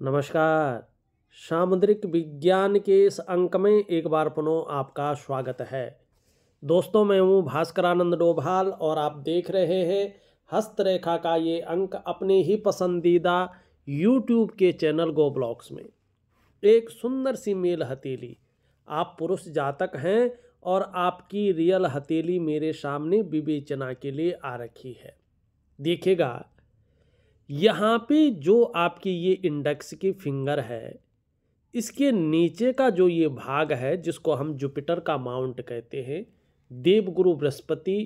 नमस्कार। सामुद्रिक विज्ञान के इस अंक में एक बार पुनः आपका स्वागत है। दोस्तों, मैं हूँ भास्करानंद डोभाल और आप देख रहे हैं हस्तरेखा का ये अंक अपने ही पसंदीदा YouTube के चैनल गो ब्लॉग्स में। एक सुंदर सी मेल हथेली, आप पुरुष जातक हैं और आपकी रियल हथेली मेरे सामने विवेचना के लिए आ रखी है। देखिएगा, यहाँ पे जो आपकी ये इंडेक्स की फिंगर है, इसके नीचे का जो ये भाग है जिसको हम जुपिटर का माउंट कहते हैं, देवगुरु बृहस्पति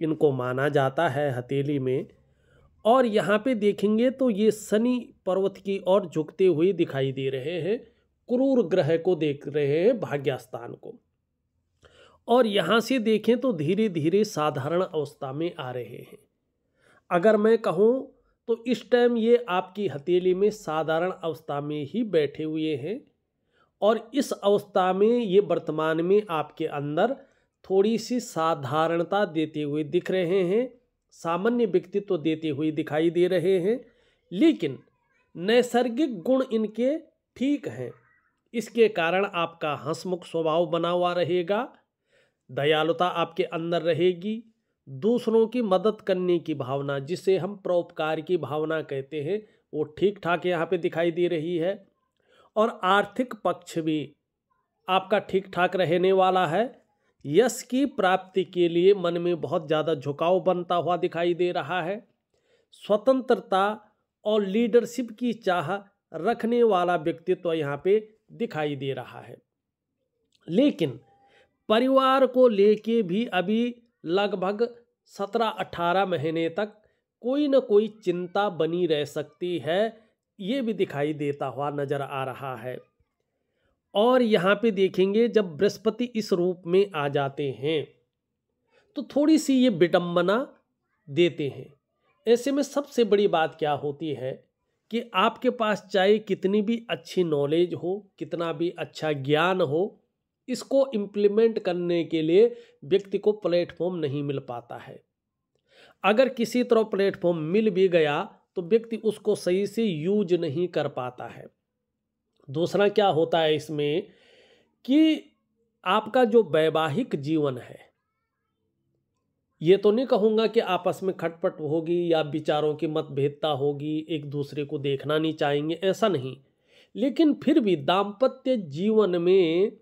इनको माना जाता है हथेली में। और यहाँ पे देखेंगे तो ये शनि पर्वत की ओर झुकते हुए दिखाई दे रहे हैं, क्रूर ग्रह को देख रहे हैं, भाग्यस्थान को। और यहाँ से देखें तो धीरे धीरे साधारण अवस्था में आ रहे हैं। अगर मैं कहूँ तो इस टाइम ये आपकी हथेली में साधारण अवस्था में ही बैठे हुए हैं और इस अवस्था में ये वर्तमान में आपके अंदर थोड़ी सी साधारणता देते हुए दिख रहे हैं, सामान्य व्यक्तित्व देते हुए दिखाई दे रहे हैं, लेकिन नैसर्गिक गुण इनके ठीक हैं। इसके कारण आपका हंसमुख स्वभाव बना हुआ रहेगा, दयालुता आपके अंदर रहेगी, दूसरों की मदद करने की भावना जिसे हम परोपकार की भावना कहते हैं वो ठीक ठाक यहाँ पे दिखाई दे रही है। और आर्थिक पक्ष भी आपका ठीक ठाक रहने वाला है। यश की प्राप्ति के लिए मन में बहुत ज़्यादा झुकाव बनता हुआ दिखाई दे रहा है। स्वतंत्रता और लीडरशिप की चाह रखने वाला व्यक्तित्व यहाँ पे दिखाई दे रहा है। लेकिन परिवार को लेके भी अभी लगभग 17-18 महीने तक कोई न कोई चिंता बनी रह सकती है, ये भी दिखाई देता हुआ नजर आ रहा है। और यहाँ पे देखेंगे जब बृहस्पति इस रूप में आ जाते हैं तो थोड़ी सी ये विडंबना देते हैं। ऐसे में सबसे बड़ी बात क्या होती है कि आपके पास चाहे कितनी भी अच्छी नॉलेज हो, कितना भी अच्छा ज्ञान हो, इसको इम्प्लीमेंट करने के लिए व्यक्ति को प्लेटफॉर्म नहीं मिल पाता है। अगर किसी तरह प्लेटफॉर्म मिल भी गया तो व्यक्ति उसको सही से यूज नहीं कर पाता है। दूसरा क्या होता है इसमें कि आपका जो वैवाहिक जीवन है, ये तो नहीं कहूँगा कि आपस में खटपट होगी या विचारों की मतभेदता होगी, एक दूसरे को देखना नहीं चाहेंगे, ऐसा नहीं। लेकिन फिर भी दाम्पत्य जीवन में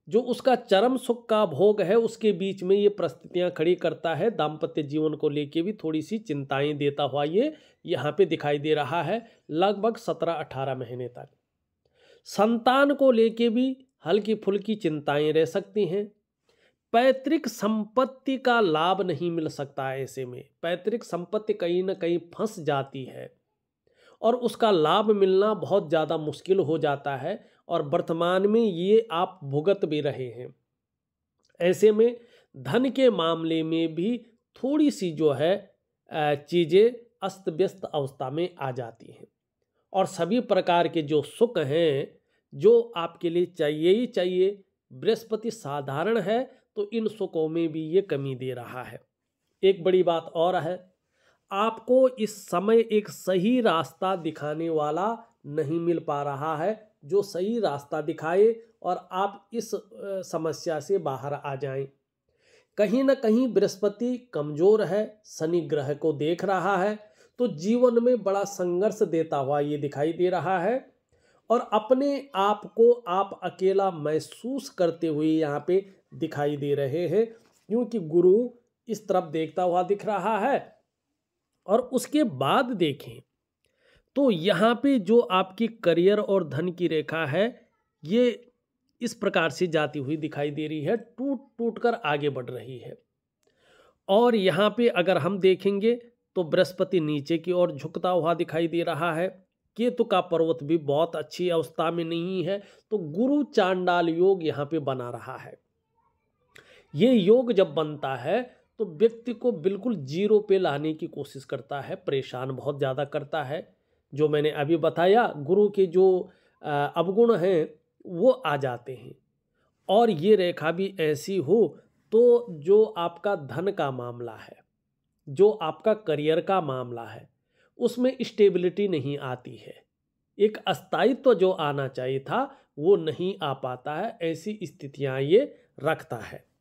जो उसका चरम सुख का भोग है उसके बीच में ये परिस्थितियां खड़ी करता है। दाम्पत्य जीवन को लेके भी थोड़ी सी चिंताएं देता हुआ ये यहाँ पे दिखाई दे रहा है लगभग 17-18 महीने तक। संतान को लेके भी हल्की फुल्की चिंताएं रह सकती हैं। पैतृक संपत्ति का लाभ नहीं मिल सकता है। ऐसे में पैतृक संपत्ति कहीं ना कहीं फंस जाती है और उसका लाभ मिलना बहुत ज़्यादा मुश्किल हो जाता है और वर्तमान में ये आप भुगत भी रहे हैं। ऐसे में धन के मामले में भी थोड़ी सी जो है चीज़ें अस्त व्यस्त अवस्था में आ जाती हैं और सभी प्रकार के जो सुख हैं जो आपके लिए चाहिए ही चाहिए, बृहस्पति साधारण है तो इन सुखों में भी ये कमी दे रहा है। एक बड़ी बात और है, आपको इस समय एक सही रास्ता दिखाने वाला नहीं मिल पा रहा है जो सही रास्ता दिखाए और आप इस समस्या से बाहर आ जाएं। कहीं ना कहीं बृहस्पति कमजोर है, शनि ग्रह को देख रहा है तो जीवन में बड़ा संघर्ष देता हुआ ये दिखाई दे रहा है और अपने आप को आप अकेला महसूस करते हुए यहाँ पे दिखाई दे रहे हैं, क्योंकि गुरु इस तरफ देखता हुआ दिख रहा है। और उसके बाद देखें तो यहाँ पे जो आपकी करियर और धन की रेखा है ये इस प्रकार से जाती हुई दिखाई दे रही है, टूट टूट कर आगे बढ़ रही है। और यहाँ पे अगर हम देखेंगे तो बृहस्पति नीचे की ओर झुकता हुआ दिखाई दे रहा है। केतु का पर्वत भी बहुत अच्छी अवस्था में नहीं है तो गुरु चांडाल योग यहाँ पे बना रहा है। ये योग जब बनता है तो व्यक्ति को बिल्कुल जीरो पे लाने की कोशिश करता है, परेशान बहुत ज़्यादा करता है। जो मैंने अभी बताया, गुरु के जो अवगुण हैं वो आ जाते हैं। और ये रेखा भी ऐसी हो तो जो आपका धन का मामला है, जो आपका करियर का मामला है, उसमें स्टेबिलिटी नहीं आती है। एक अस्थायित्व जो आना चाहिए था वो नहीं आ पाता है, ऐसी स्थितियां ये रखता है।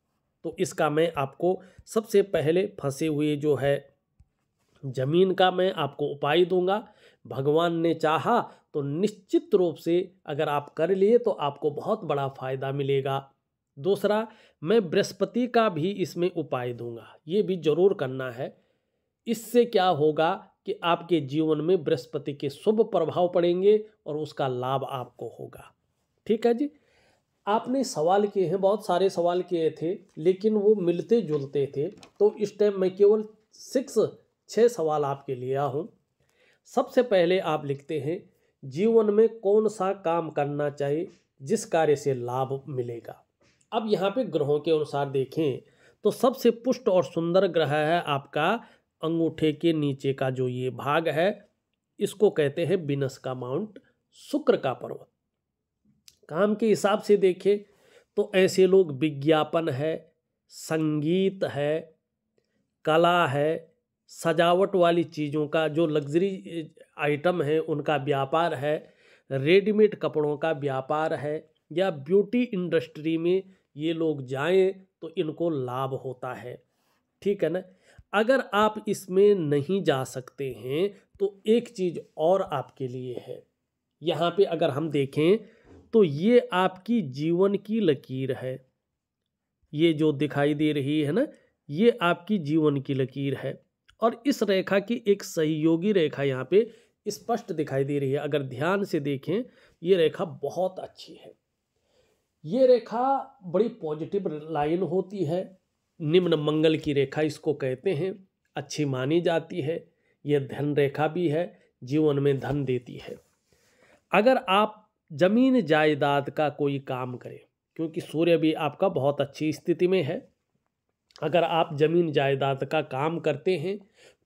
तो इसका मैं आपको सबसे पहले फंसे हुए जो है जमीन का मैं आपको उपाय दूंगा। भगवान ने चाहा तो निश्चित रूप से अगर आप कर लिए तो आपको बहुत बड़ा फायदा मिलेगा। दूसरा, मैं बृहस्पति का भी इसमें उपाय दूंगा, ये भी जरूर करना है। इससे क्या होगा कि आपके जीवन में बृहस्पति के शुभ प्रभाव पड़ेंगे और उसका लाभ आपको होगा। ठीक है जी। आपने सवाल किए हैं, बहुत सारे सवाल किए थे, लेकिन वो मिलते जुलते थे, तो इस टाइम मैं केवल 6 सवाल आपके लिए आया हूँ। सबसे पहले आप लिखते हैं, जीवन में कौन सा काम करना चाहिए जिस कार्य से लाभ मिलेगा। अब यहाँ पे ग्रहों के अनुसार देखें तो सबसे पुष्ट और सुंदर ग्रह है आपका अंगूठे के नीचे का जो ये भाग है, इसको कहते हैं विनस का माउंट, शुक्र का पर्वत। काम के हिसाब से देखें तो ऐसे लोग विज्ञापन है, संगीत है, कला है, सजावट वाली चीज़ों का जो लग्जरी आइटम है उनका व्यापार है, रेडीमेड कपड़ों का व्यापार है, या ब्यूटी इंडस्ट्री में ये लोग जाएं तो इनको लाभ होता है। ठीक है ना। अगर आप इसमें नहीं जा सकते हैं तो एक चीज़ और आपके लिए है। यहाँ पे अगर हम देखें तो ये आपकी जीवन की लकीर है, ये जो दिखाई दे रही है ना, ये आपकी जीवन की लकीर है। और इस रेखा की एक सहयोगी रेखा यहाँ पे स्पष्ट दिखाई दे रही है। अगर ध्यान से देखें ये रेखा बहुत अच्छी है। ये रेखा बड़ी पॉजिटिव लाइन होती है, निम्न मंगल की रेखा इसको कहते हैं, अच्छी मानी जाती है। यह धन रेखा भी है, जीवन में धन देती है। अगर आप जमीन जायदाद का कोई काम करें, क्योंकि सूर्य भी आपका बहुत अच्छी स्थिति में है, अगर आप जमीन जायदाद का काम करते हैं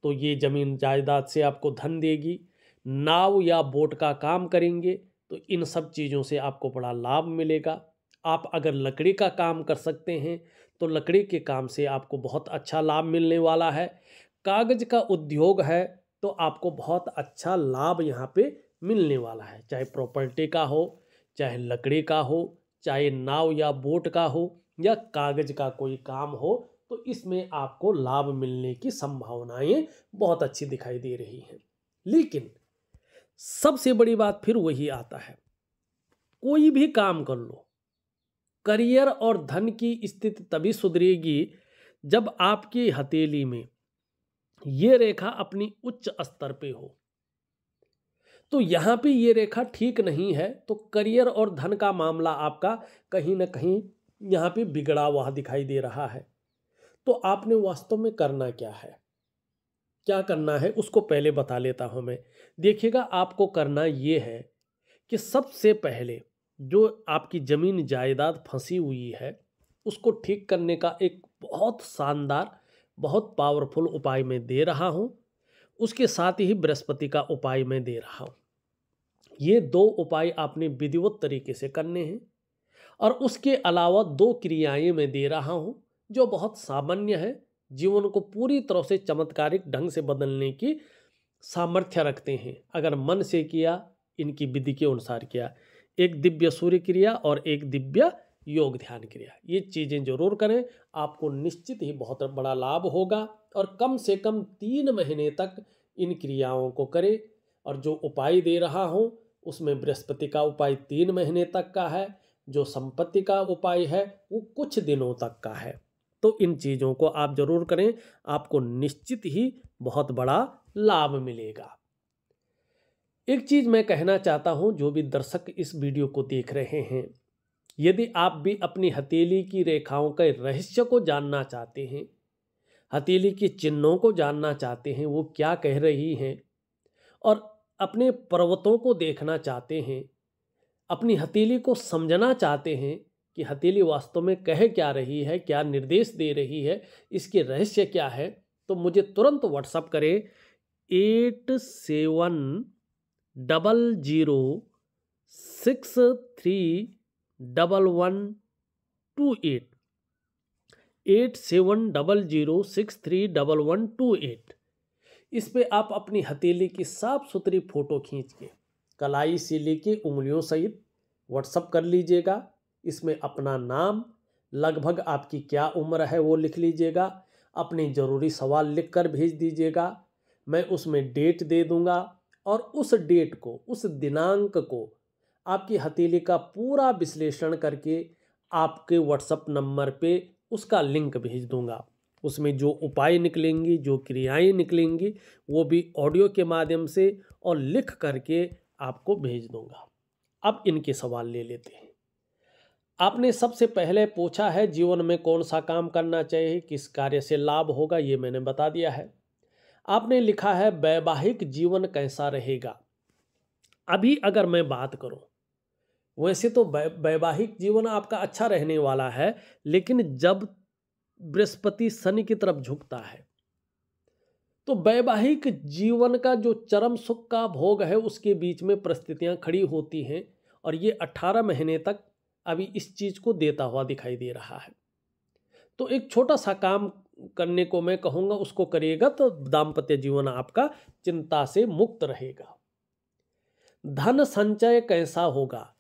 तो ये जमीन जायदाद से आपको धन देगी। नाव या बोट का काम करेंगे तो इन सब चीज़ों से आपको बड़ा लाभ मिलेगा। आप अगर लकड़ी का काम कर सकते हैं तो लकड़ी के काम से आपको बहुत अच्छा लाभ मिलने वाला है। कागज का उद्योग है तो आपको बहुत अच्छा लाभ यहाँ पे मिलने वाला है, चाहे प्रॉपर्टी का हो, चाहे लकड़ी का हो, चाहे नाव या बोट का हो, या कागज का कोई काम हो, तो इसमें आपको लाभ मिलने की संभावनाएं बहुत अच्छी दिखाई दे रही हैं। लेकिन सबसे बड़ी बात फिर वही आता है, कोई भी काम कर लो, करियर और धन की स्थिति तभी सुधरेगी जब आपकी हथेली में ये रेखा अपनी उच्च स्तर पे हो। तो यहाँ पे ये रेखा ठीक नहीं है तो करियर और धन का मामला आपका कहीं ना कहीं यहाँ पे बिगड़ा हुआ दिखाई दे रहा है। तो आपने वास्तव में करना क्या है, क्या करना है उसको पहले बता लेता हूँ मैं। देखिएगा, आपको करना ये है कि सबसे पहले जो आपकी ज़मीन जायदाद फंसी हुई है उसको ठीक करने का एक बहुत शानदार, बहुत पावरफुल उपाय मैं दे रहा हूँ। उसके साथ ही बृहस्पति का उपाय मैं दे रहा हूँ। ये 2 उपाय आपने विधिवत तरीके से करने हैं। और उसके अलावा 2 क्रियाएं मैं दे रहा हूँ जो बहुत सामान्य है, जीवन को पूरी तरह से चमत्कारिक ढंग से बदलने की सामर्थ्य रखते हैं अगर मन से किया, इनकी विधि के अनुसार किया। एक दिव्य सूर्य क्रिया और एक दिव्य योग ध्यान क्रिया, ये चीज़ें जरूर करें, आपको निश्चित ही बहुत बड़ा लाभ होगा। और कम से कम 3 महीने तक इन क्रियाओं को करें। और जो उपाय दे रहा हूँ उसमें बृहस्पति का उपाय 3 महीने तक का है, जो संपत्ति का उपाय है वो कुछ दिनों तक का है। तो इन चीज़ों को आप जरूर करें, आपको निश्चित ही बहुत बड़ा लाभ मिलेगा। एक चीज़ मैं कहना चाहता हूं, जो भी दर्शक इस वीडियो को देख रहे हैं, यदि आप भी अपनी हथेली की रेखाओं के रहस्य को जानना चाहते हैं, हथेली के चिन्हों को जानना चाहते हैं वो क्या कह रही हैं, और अपने पर्वतों को देखना चाहते हैं, अपनी हथेली को समझना चाहते हैं कि हथेली वास्तव में कह क्या रही है, क्या निर्देश दे रही है, इसके रहस्य क्या है, तो मुझे तुरंत व्हाट्सअप करें 8700631128 8700631128। इस पे आप अपनी हथेली की साफ सुथरी फोटो खींच के कलाई से लेके उंगलियों सहित व्हाट्सअप कर लीजिएगा। इसमें अपना नाम, लगभग आपकी क्या उम्र है वो लिख लीजिएगा, अपने ज़रूरी सवाल लिख कर भेज दीजिएगा। मैं उसमें डेट दे दूंगा और उस डेट को, उस दिनांक को आपकी हथेली का पूरा विश्लेषण करके आपके व्हाट्सएप नंबर पे उसका लिंक भेज दूंगा। उसमें जो उपाय निकलेंगी, जो क्रियाएं निकलेंगी, वो भी ऑडियो के माध्यम से और लिख करके आपको भेज दूंगा। अब इनके सवाल ले लेते हैं। आपने सबसे पहले पूछा है जीवन में कौन सा काम करना चाहिए, किस कार्य से लाभ होगा, ये मैंने बता दिया है। आपने लिखा है वैवाहिक जीवन कैसा रहेगा। अभी अगर मैं बात करूं, वैसे तो वैवाहिक जीवन आपका अच्छा रहने वाला है, लेकिन जब बृहस्पति शनि की तरफ झुकता है तो वैवाहिक जीवन का जो चरम सुख का भोग है उसके बीच में परिस्थितियां खड़ी होती हैं और ये 18 महीने तक अभी इस चीज को देता हुआ दिखाई दे रहा है। तो एक छोटा सा काम करने को मैं कहूँगा, उसको करिएगा तो दाम्पत्य जीवन आपका चिंता से मुक्त रहेगा। धन संचय कैसा होगा।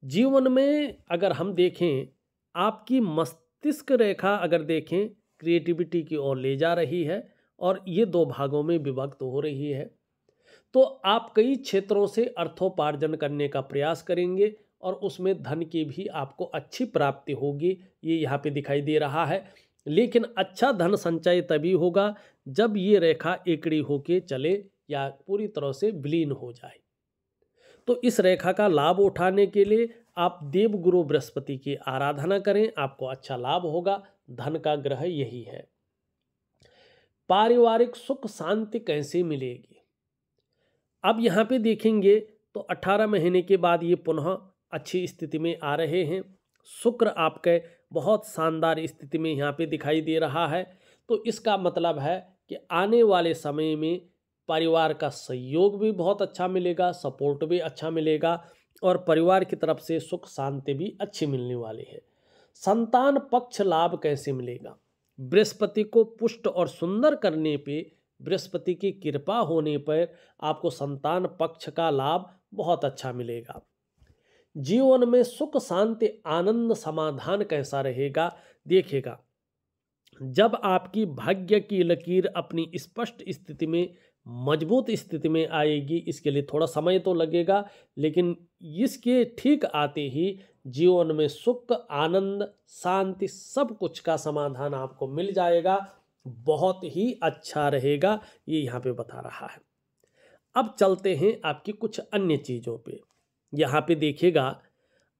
जीवन में अगर हम देखें, आपकी मस्तिष्क रेखा अगर देखें क्रिएटिविटी की ओर ले जा रही है और ये 2 भागों में विभक्त हो रही है। तो आप कई क्षेत्रों से अर्थोपार्जन करने का प्रयास करेंगे और उसमें धन की भी आपको अच्छी प्राप्ति होगी, ये यहाँ पे दिखाई दे रहा है। लेकिन अच्छा धन संचय तभी होगा जब ये रेखा एकड़ी होके चले या पूरी तरह से विलीन हो जाए। तो इस रेखा का लाभ उठाने के लिए आप देवगुरु बृहस्पति की आराधना करें, आपको अच्छा लाभ होगा। धन का ग्रह यही है। पारिवारिक सुख शांति कैसे मिलेगी। अब यहाँ पे देखेंगे तो 18 महीने के बाद ये पुनः अच्छी स्थिति में आ रहे हैं। शुक्र आपके बहुत शानदार स्थिति में यहाँ पे दिखाई दे रहा है। तो इसका मतलब है कि आने वाले समय में परिवार का सहयोग भी बहुत अच्छा मिलेगा, सपोर्ट भी अच्छा मिलेगा और परिवार की तरफ से सुख शांति भी अच्छी मिलने वाली है। संतान पक्ष लाभ कैसे मिलेगा। बृहस्पति को पुष्ट और सुंदर करने पे, बृहस्पति की कृपा होने पर आपको संतान पक्ष का लाभ बहुत अच्छा मिलेगा। जीवन में सुख शांति आनंद समाधान कैसा रहेगा। देखिएगा, जब आपकी भाग्य की लकीर अपनी स्पष्ट स्थिति में, मजबूत स्थिति में आएगी, इसके लिए थोड़ा समय तो लगेगा, लेकिन इसके ठीक आते ही जीवन में सुख आनंद शांति सब कुछ का समाधान आपको मिल जाएगा। बहुत ही अच्छा रहेगा, ये यहाँ पे बता रहा है। अब चलते हैं आपकी कुछ अन्य चीज़ों पे। यहाँ पे देखिएगा,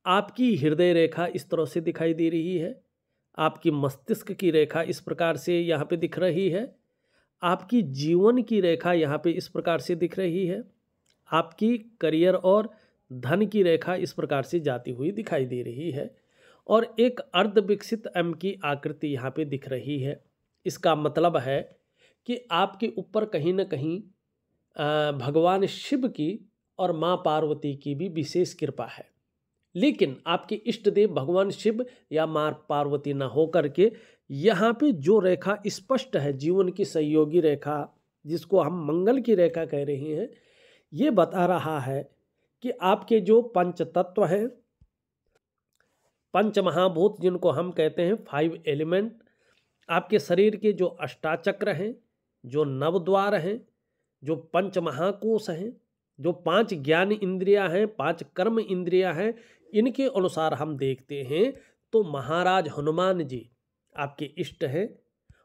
आपकी हृदय रेखा इस तरह से दिखाई दे रही है, आपकी मस्तिष्क की रेखा इस प्रकार से यहाँ पे दिख रही है, आपकी जीवन की रेखा यहाँ पे इस प्रकार से दिख रही है, आपकी करियर और धन की रेखा इस प्रकार से जाती हुई दिखाई दे रही है और एक अर्ध विकसित एम की आकृति यहाँ पे दिख रही है। इसका मतलब है कि आपके ऊपर कहीं ना कहीं भगवान शिव की और माँ पार्वती की भी विशेष कृपा है। लेकिन आपके इष्ट देव भगवान शिव या माँ पार्वती ना हो करके यहाँ पे जो रेखा स्पष्ट है, जीवन की सहयोगी रेखा जिसको हम मंगल की रेखा कह रहे हैं, ये बता रहा है कि आपके जो पंच तत्व हैं, पंच महाभूत जिनको हम कहते हैं 5 एलिमेंट, आपके शरीर के जो अष्टाचक्र हैं, जो नवद्वार हैं, जो पंच महाकोश हैं, जो 5 ज्ञान इंद्रियां हैं, 5 कर्म इंद्रियां हैं, इनके अनुसार हम देखते हैं तो महाराज हनुमान जी आपके इष्ट हैं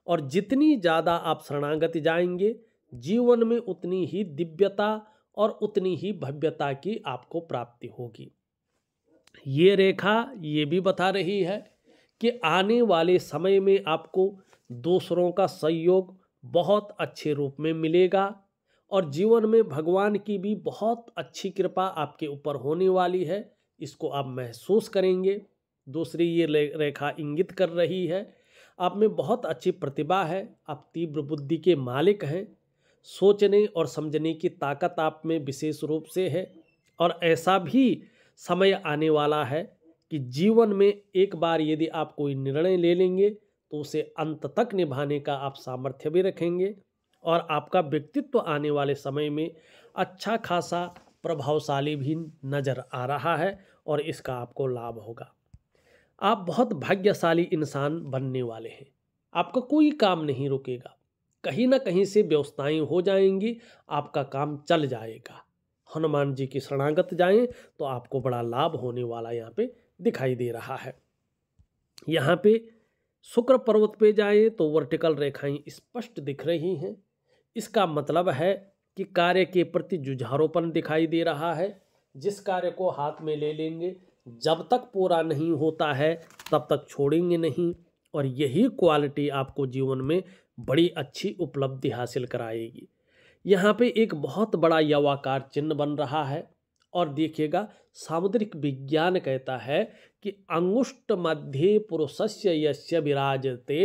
और जितनी ज़्यादा आप शरणागति जाएंगे जीवन में उतनी ही दिव्यता और उतनी ही भव्यता की आपको प्राप्ति होगी। ये रेखा ये भी बता रही है कि आने वाले समय में आपको दूसरों का सहयोग बहुत अच्छे रूप में मिलेगा और जीवन में भगवान की भी बहुत अच्छी कृपा आपके ऊपर होने वाली है, इसको आप महसूस करेंगे। दूसरी ये रेखा इंगित कर रही है आप में बहुत अच्छी प्रतिभा है, आप तीव्र बुद्धि के मालिक हैं, सोचने और समझने की ताकत आप में विशेष रूप से है और ऐसा भी समय आने वाला है कि जीवन में एक बार यदि आप कोई निर्णय ले लेंगे तो उसे अंत तक निभाने का आप सामर्थ्य भी रखेंगे और आपका व्यक्तित्व आने वाले समय में अच्छा खासा प्रभावशाली भी नज़र आ रहा है और इसका आपको लाभ होगा। आप बहुत भाग्यशाली इंसान बनने वाले हैं। आपका कोई काम नहीं रुकेगा, कहीं ना कहीं से व्यवस्थाएं हो जाएंगी, आपका काम चल जाएगा। हनुमान जी की शरणागत जाएं तो आपको बड़ा लाभ होने वाला यहाँ पे दिखाई दे रहा है। यहाँ पे शुक्र पर्वत पे जाएं तो वर्टिकल रेखाएं स्पष्ट दिख रही हैं। इसका मतलब है कि कार्य के प्रति जुझारूपन दिखाई दे रहा है। जिस कार्य को हाथ में ले लेंगे, जब तक पूरा नहीं होता है तब तक छोड़ेंगे नहीं, और यही क्वालिटी आपको जीवन में बड़ी अच्छी उपलब्धि हासिल कराएगी। यहाँ पे एक बहुत बड़ा यवाकार चिन्ह बन रहा है, और देखिएगा सामुद्रिक विज्ञान कहता है कि अंगुष्ठ मध्य पुरुषस्य यस्य विराजते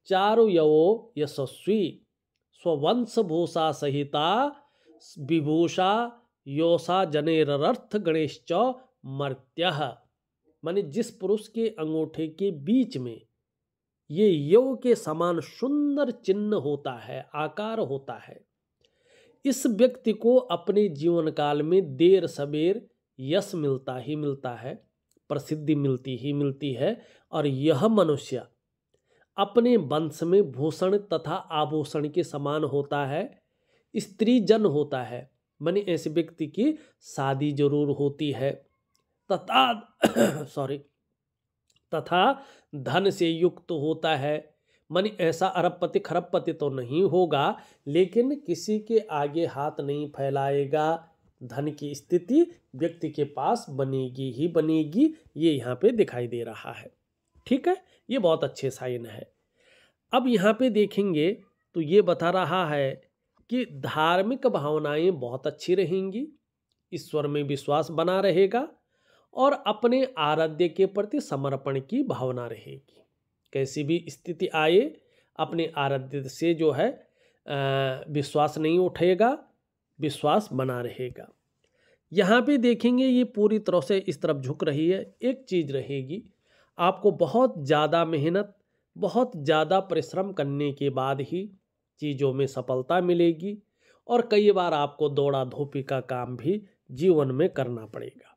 चारु यवो यशस्वी स्ववंश भूषा सहिता विभूषा योषा जनेरर्थ गणेश मर्त्यः। माने जिस पुरुष के अंगूठे के बीच में ये यव के समान सुंदर चिन्ह होता है, आकार होता है, इस व्यक्ति को अपने जीवन काल में देर सबेर यश मिलता ही मिलता है, प्रसिद्धि मिलती ही मिलती है, और यह मनुष्य अपने वंश में भूषण तथा आभूषण के समान होता है, स्त्री जन होता है। माने ऐसे व्यक्ति की शादी जरूर होती है तथा धन से युक्त होता है। माने ऐसा अरबपति खरबपति तो नहीं होगा, लेकिन किसी के आगे हाथ नहीं फैलाएगा। धन की स्थिति व्यक्ति के पास बनेगी ही बनेगी, ये यहाँ पे दिखाई दे रहा है। ठीक है, ये बहुत अच्छे साइन है। अब यहाँ पे देखेंगे तो ये बता रहा है कि धार्मिक भावनाएं बहुत अच्छी रहेंगी, ईश्वर में विश्वास बना रहेगा, और अपने आराध्य के प्रति समर्पण की भावना रहेगी। कैसी भी स्थिति आए अपने आराध्य से जो है विश्वास नहीं उठेगा, विश्वास बना रहेगा। यहाँ पे देखेंगे ये पूरी तरह से इस तरफ झुक रही है। एक चीज़ रहेगी, आपको बहुत ज़्यादा मेहनत, बहुत ज़्यादा परिश्रम करने के बाद ही चीज़ों में सफलता मिलेगी, और कई बार आपको दौड़ा धोपी का काम भी जीवन में करना पड़ेगा।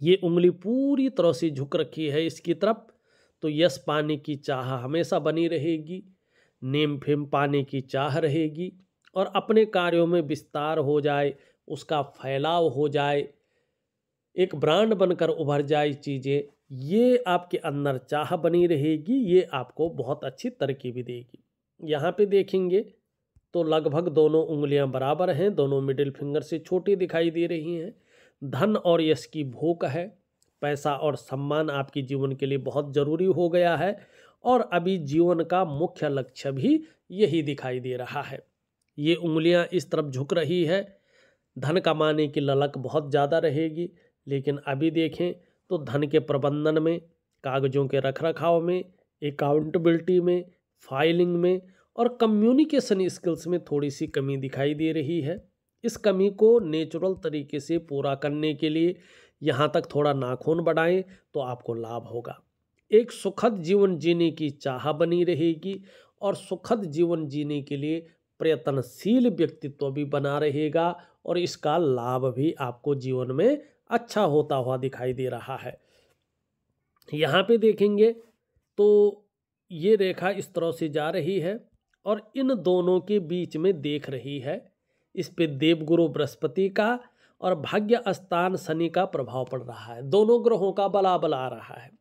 ये उंगली पूरी तरह से झुक रखी है इसकी तरफ, तो यश पाने की चाह हमेशा बनी रहेगी, नेम फेम पाने की चाह रहेगी, और अपने कार्यों में विस्तार हो जाए, उसका फैलाव हो जाए, एक ब्रांड बनकर उभर जाए चीज़ें, ये आपके अंदर चाह बनी रहेगी। ये आपको बहुत अच्छी तरक्की भी देगी। यहाँ पे देखेंगे तो लगभग दोनों उंगलियां बराबर हैं, दोनों मिडिल फिंगर से छोटी दिखाई दे रही हैं। धन और यश की भूख है, पैसा और सम्मान आपके जीवन के लिए बहुत ज़रूरी हो गया है, और अभी जीवन का मुख्य लक्ष्य भी यही दिखाई दे रहा है। ये उंगलियां इस तरफ झुक रही है, धन कमाने की ललक बहुत ज़्यादा रहेगी, लेकिन अभी देखें तो धन के प्रबंधन में, कागज़ों के रखरखाव में, अकाउंटेबिलिटी में, फाइलिंग में और कम्युनिकेशन स्किल्स में थोड़ी सी कमी दिखाई दे रही है। इस कमी को नेचुरल तरीके से पूरा करने के लिए यहाँ तक थोड़ा नाखून बढ़ाएं तो आपको लाभ होगा। एक सुखद जीवन जीने की चाह बनी रहेगी, और सुखद जीवन जीने के लिए प्रयत्नशील व्यक्तित्व भी बना रहेगा, और इसका लाभ भी आपको जीवन में अच्छा होता हुआ दिखाई दे रहा है। यहाँ पे देखेंगे तो ये रेखा इस तरह से जा रही है, और इन दोनों के बीच में देख रही है, इस पे देवगुरु बृहस्पति का और भाग्य स्थान शनि का प्रभाव पड़ रहा है। दोनों ग्रहों का बलाबल आ रहा है,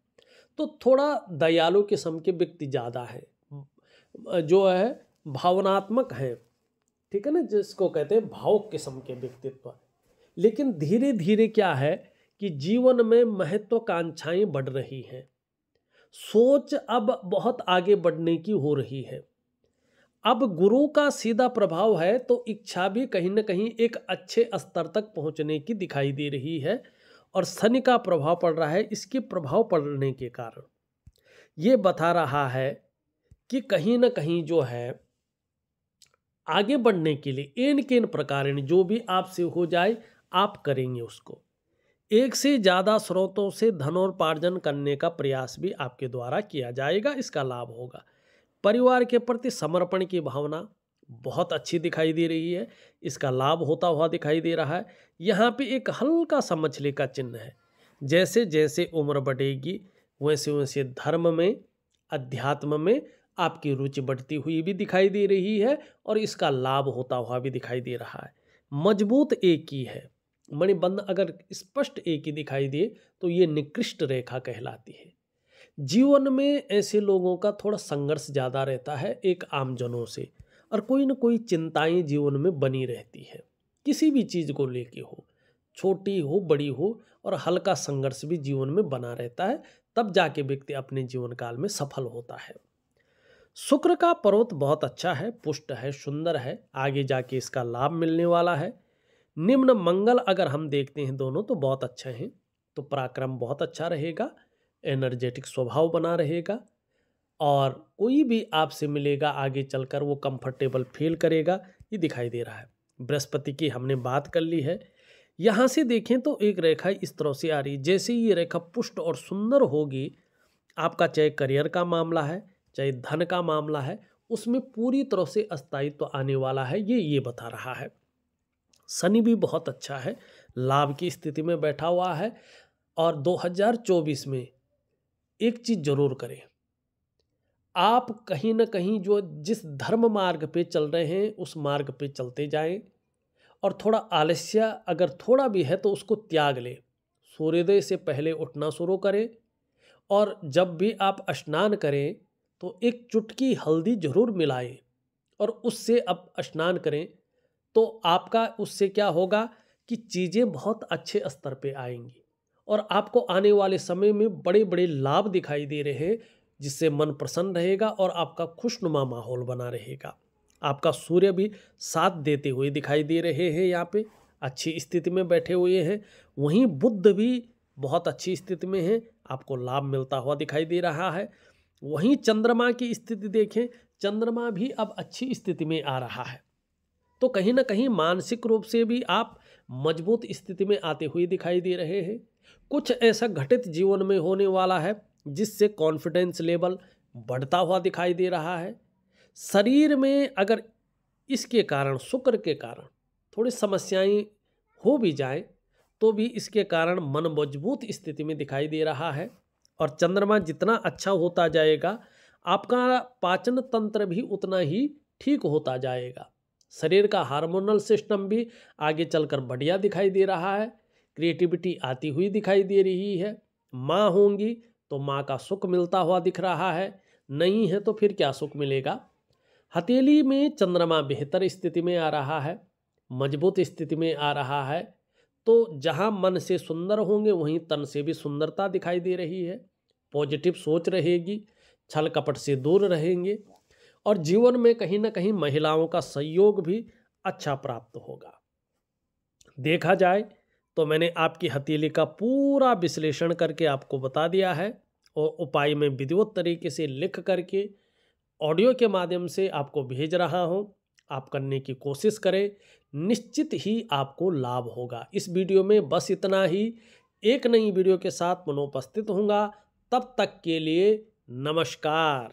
तो थोड़ा दयालु किस्म के व्यक्ति ज़्यादा है, जो है भावनात्मक है, ठीक है ना, जिसको कहते हैं भावुक किस्म के व्यक्तित्व। लेकिन धीरे धीरे क्या है कि जीवन में महत्वाकांक्षाएं बढ़ रही हैं, सोच अब बहुत आगे बढ़ने की हो रही है। अब गुरु का सीधा प्रभाव है तो इच्छा भी कहीं ना कहीं एक अच्छे स्तर तक पहुंचने की दिखाई दे रही है, और शनि का प्रभाव पड़ रहा है। इसके प्रभाव पड़ने के कारण ये बता रहा है कि कहीं ना कहीं जो है आगे बढ़ने के लिए एन केन प्रकार जो भी आपसे हो जाए आप करेंगे उसको। एक से ज़्यादा स्रोतों से धनोपार्जन करने का प्रयास भी आपके द्वारा किया जाएगा, इसका लाभ होगा। परिवार के प्रति समर्पण की भावना बहुत अच्छी दिखाई दे रही है, इसका लाभ होता हुआ दिखाई दे रहा है। यहाँ पे एक हल्का सा मछली का चिन्ह है। जैसे जैसे उम्र बढ़ेगी वैसे वैसे धर्म में, अध्यात्म में आपकी रुचि बढ़ती हुई भी दिखाई दे रही है और इसका लाभ होता हुआ भी दिखाई दे रहा है। मजबूत एक ही है, मणिबंध अगर स्पष्ट एक ही दिखाई दे तो ये निकृष्ट रेखा कहलाती है। जीवन में ऐसे लोगों का थोड़ा संघर्ष ज़्यादा रहता है एक आमजनों से, और कोई न कोई चिंताएं जीवन में बनी रहती है, किसी भी चीज़ को लेके हो, छोटी हो बड़ी हो, और हल्का संघर्ष भी जीवन में बना रहता है, तब जाके व्यक्ति अपने जीवन काल में सफल होता है। शुक्र का पर्वत बहुत अच्छा है, पुष्ट है, सुंदर है, आगे जाके इसका लाभ मिलने वाला है। निम्न मंगल अगर हम देखते हैं दोनों तो बहुत अच्छे हैं, तो पराक्रम बहुत अच्छा रहेगा, एनर्जेटिक स्वभाव बना रहेगा, और कोई भी आपसे मिलेगा आगे चलकर वो कंफर्टेबल फील करेगा, ये दिखाई दे रहा है। बृहस्पति की हमने बात कर ली है। यहाँ से देखें तो एक रेखा इस तरह से आ रही, जैसे ये रेखा पुष्ट और सुंदर होगी, आपका चाहे करियर का मामला है चाहे धन का मामला है, उसमें पूरी तरह से स्थायित्व आने वाला है, ये बता रहा है। शनि भी बहुत अच्छा है, लाभ की स्थिति में बैठा हुआ है। और 2024 में एक चीज़ जरूर करें, आप कहीं ना कहीं जो जिस धर्म मार्ग पे चल रहे हैं उस मार्ग पे चलते जाएं, और थोड़ा आलस्य अगर थोड़ा भी है तो उसको त्याग लें। सूर्योदय से पहले उठना शुरू करें, और जब भी आप स्नान करें तो एक चुटकी हल्दी जरूर मिलाएं और उससे आप स्नान करें, तो आपका उससे क्या होगा कि चीज़ें बहुत अच्छे स्तर पे आएंगी और आपको आने वाले समय में बड़े बड़े लाभ दिखाई दे रहे हैं, जिससे मन प्रसन्न रहेगा और आपका खुशनुमा माहौल बना रहेगा। आपका सूर्य भी साथ देते हुए दिखाई दे रहे हैं, यहाँ पे अच्छी स्थिति में बैठे हुए हैं। वहीं बुध भी बहुत अच्छी स्थिति में है, आपको लाभ मिलता हुआ दिखाई दे रहा है। वहीं चंद्रमा की स्थिति देखें, चंद्रमा भी अब अच्छी स्थिति में आ रहा है, तो कहीं ना कहीं मानसिक रूप से भी आप मजबूत स्थिति में आते हुए दिखाई दे रहे हैं। कुछ ऐसा घटित जीवन में होने वाला है जिससे कॉन्फिडेंस लेवल बढ़ता हुआ दिखाई दे रहा है। शरीर में अगर इसके कारण, शुक्र के कारण थोड़ी समस्याएं हो भी जाएं, तो भी इसके कारण मन मजबूत स्थिति में दिखाई दे रहा है। और चंद्रमा जितना अच्छा होता जाएगा, आपका पाचन तंत्र भी उतना ही ठीक होता जाएगा। शरीर का हार्मोनल सिस्टम भी आगे चलकर बढ़िया दिखाई दे रहा है, क्रिएटिविटी आती हुई दिखाई दे रही है। माँ होंगी तो माँ का सुख मिलता हुआ दिख रहा है, नहीं है तो फिर क्या सुख मिलेगा। हथेली में चंद्रमा बेहतर स्थिति में आ रहा है, मजबूत स्थिति में आ रहा है, तो जहाँ मन से सुंदर होंगे वहीं तन से भी सुंदरता दिखाई दे रही है। पॉजिटिव सोच रहेगी, छल कपट से दूर रहेंगे, और जीवन में कहीं ना कहीं महिलाओं का सहयोग भी अच्छा प्राप्त होगा। देखा जाए तो मैंने आपकी हथेली का पूरा विश्लेषण करके आपको बता दिया है, और उपाय में विधिवत तरीके से लिख करके ऑडियो के माध्यम से आपको भेज रहा हूं। आप करने की कोशिश करें, निश्चित ही आपको लाभ होगा। इस वीडियो में बस इतना ही। एक नई वीडियो के साथ पुनः उपस्थित होऊंगा, तब तक के लिए नमस्कार।